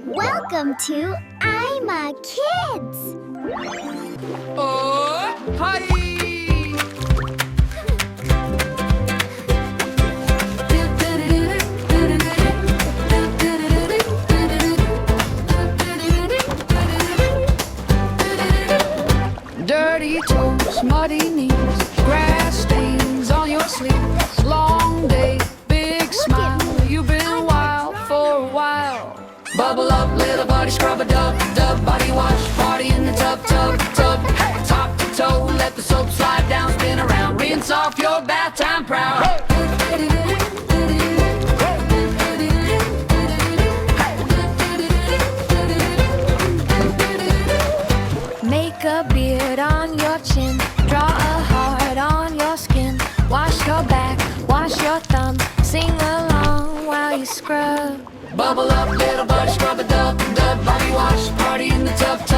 Welcome to I'm a Kids. Oh, hi! Dirty toes, muddy knees, grass stains on your sleeves. Long day, big smile. You've been wild for a while. Bubble up, little buddy, scrub a dub, dub, body wash, party in the tub, tub, tub. Top to toe, let the soap slide down, spin around, rinse off your bath time proud. Make a beard on your chin, draw a heart on your skin. Wash your back, wash your thumbs, sing along while you scrub. Bubble up, little buddy, scrub a dub, dub, body wash, party in the tub, tub.